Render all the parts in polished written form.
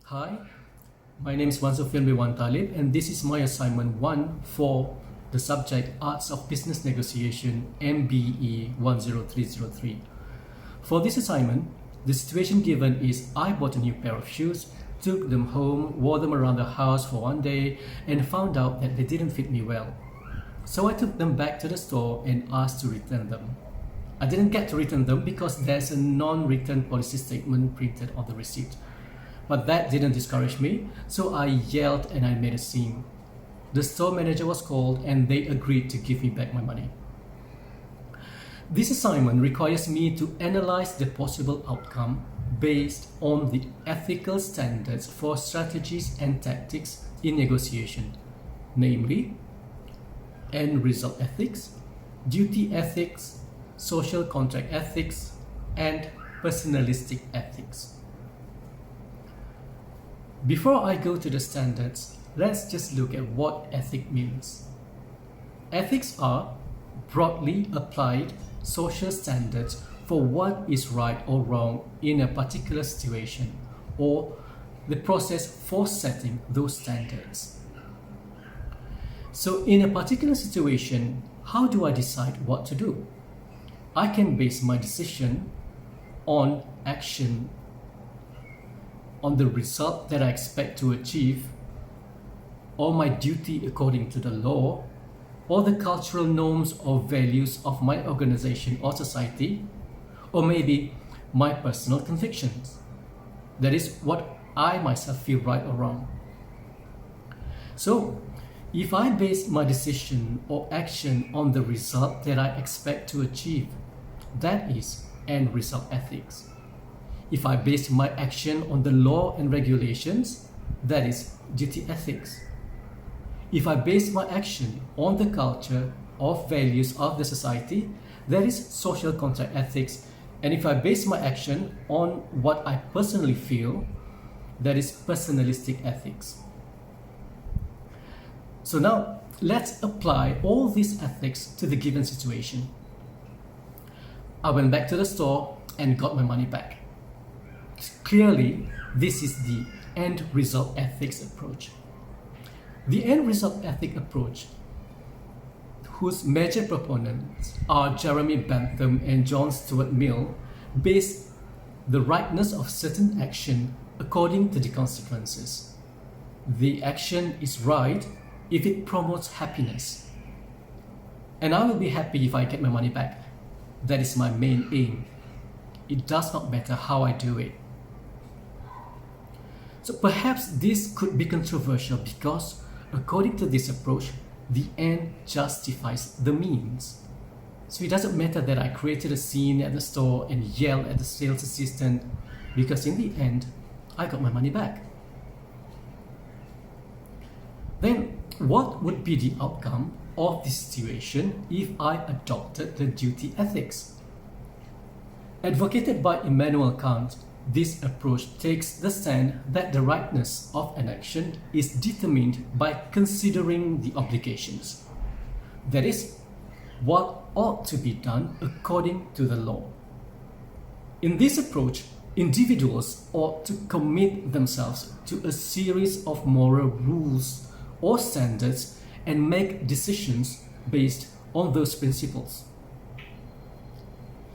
Hi, my name is MBE10303 and this is my assignment 1 for the subject Arts of Business Negotiation MBE10303. For this assignment, the situation given is I bought a new pair of shoes, took them home, wore them around the house for one day and found out that they didn't fit me well. So I took them back to the store and asked to return them. I didn't get to return them because there's a non-return policy statement printed on the receipt. But that didn't discourage me, so I yelled and I made a scene. The store manager was called and they agreed to give me back my money. This assignment requires me to analyze the possible outcome based on the ethical standards for strategies and tactics in negotiation, namely end result ethics, duty ethics, social contract ethics, and personalistic ethics. Before I go to the standards, let's just look at what ethic means. Ethics are broadly applied social standards for what is right or wrong in a particular situation, or the process for setting those standards. So in a particular situation, how do I decide what to do? I can base my decision on action, on the result that I expect to achieve, or my duty according to the law, or the cultural norms or values of my organization or society, or maybe my personal convictions. That is what I myself feel right or wrong. So, if I base my decision or action on the result that I expect to achieve, that is end result ethics. If I base my action on the law and regulations, that is duty ethics. If I base my action on the culture or values of the society, that is social contract ethics. And if I base my action on what I personally feel, that is personalistic ethics. So now, let's apply all these ethics to the given situation. I went back to the store and got my money back. Clearly, this is the end result ethics approach. The end result ethic approach, whose major proponents are Jeremy Bentham and John Stuart Mill, base the rightness of certain action according to the consequences. The action is right if it promotes happiness. And I will be happy if I get my money back. That is my main aim. It does not matter how I do it. So perhaps this could be controversial because, according to this approach, the end justifies the means. So it doesn't matter that I created a scene at the store and yelled at the sales assistant, because in the end, I got my money back. Then, what would be the outcome of this situation if I adopted the duty ethics? Advocated by Immanuel Kant, this approach takes the stand that the rightness of an action is determined by considering the obligations. That is, what ought to be done according to the law. In this approach, individuals ought to commit themselves to a series of moral rules or standards and make decisions based on those principles.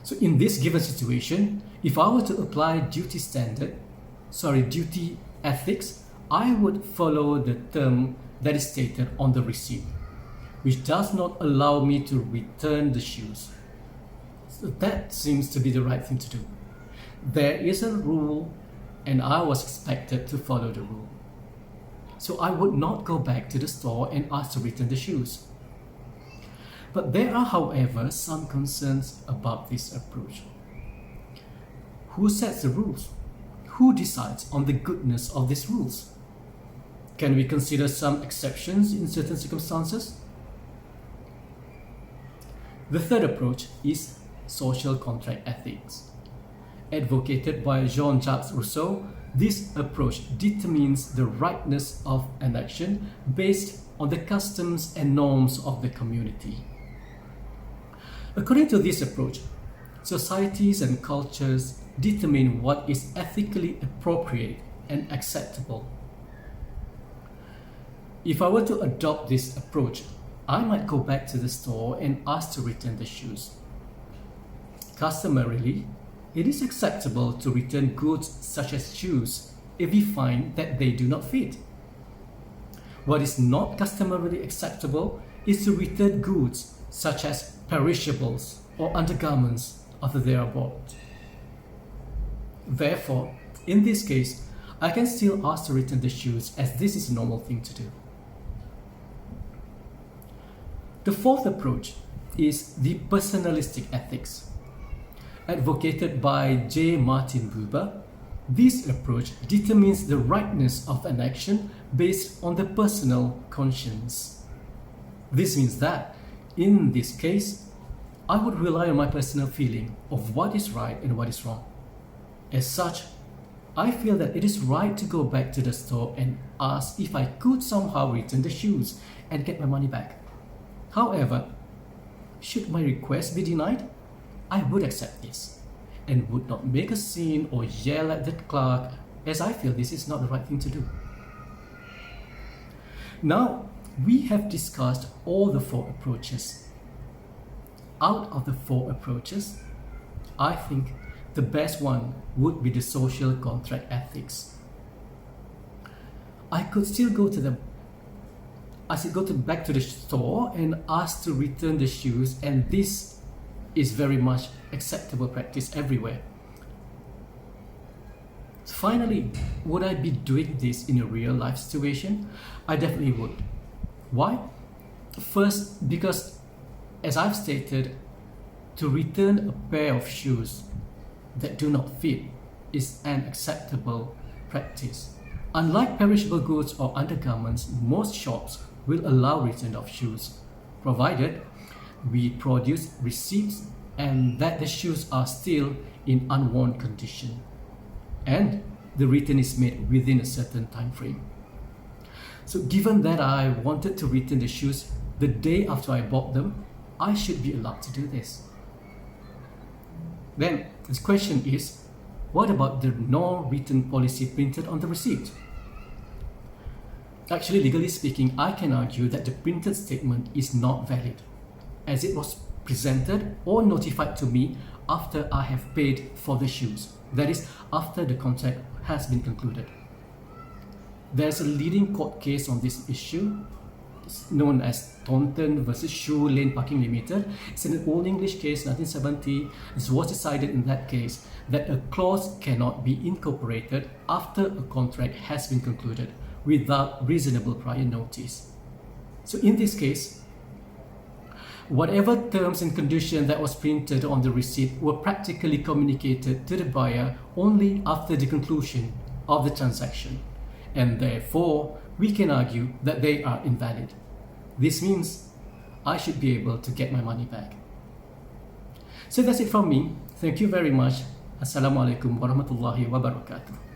So in this given situation, if I were to apply duty ethics, I would follow the term that is stated on the receipt, which does not allow me to return the shoes. So that seems to be the right thing to do. There is a rule and I was expected to follow the rule. So I would not go back to the store and ask to return the shoes. But there are, however, some concerns about this approach. Who sets the rules? Who decides on the goodness of these rules? Can we consider some exceptions in certain circumstances? The third approach is social contract ethics. Advocated by Jean-Jacques Rousseau, this approach determines the rightness of an action based on the customs and norms of the community. According to this approach, societies and cultures determine what is ethically appropriate and acceptable. If I were to adopt this approach, I might go back to the store and ask to return the shoes. Customarily, it is acceptable to return goods such as shoes if we find that they do not fit. What is not customarily acceptable is to return goods such as perishables or undergarments after they are bought. Therefore, in this case, I can still ask to return the shoes as this is a normal thing to do. The fourth approach is the personalistic ethics. Advocated by J. Martin Buber, this approach determines the rightness of an action based on the personal conscience. This means that, in this case, I would rely on my personal feeling of what is right and what is wrong. As such, I feel that it is right to go back to the store and ask if I could somehow return the shoes and get my money back. However, should my request be denied, I would accept this and would not make a scene or yell at the clerk, as I feel this is not the right thing to do. Now, we have discussed all the four approaches. Out of the four approaches, I think the best one would be the social contract ethics. I could still go back to the store and ask to return the shoes, and this is very much acceptable practice everywhere. Finally, would I be doing this in a real life situation? I definitely would. Why? First, because as I've stated, to return a pair of shoes that do not fit is an acceptable practice. Unlike perishable goods or undergarments, most shops will allow return of shoes, provided we produce receipts and that the shoes are still in unworn condition, and the return is made within a certain time frame. So given that I wanted to return the shoes the day after I bought them, I should be allowed to do this. Then the question is, what about the no-return policy printed on the receipt? Actually, legally speaking, I can argue that the printed statement is not valid, as it was presented or notified to me after I have paid for the shoes. That is, after the contract has been concluded. There's a leading court case on this issue, known as Taunton versus Shoe Lane Parking Limited. It's an Old English case, 1970. It was decided in that case that a clause cannot be incorporated after a contract has been concluded without reasonable prior notice. So in this case, whatever terms and conditions that was printed on the receipt were practically communicated to the buyer only after the conclusion of the transaction, and therefore we can argue that they are invalid. This means I should be able to get my money back. So that's it from me. Thank you very much. Assalamualaikum warahmatullahi wabarakatuh.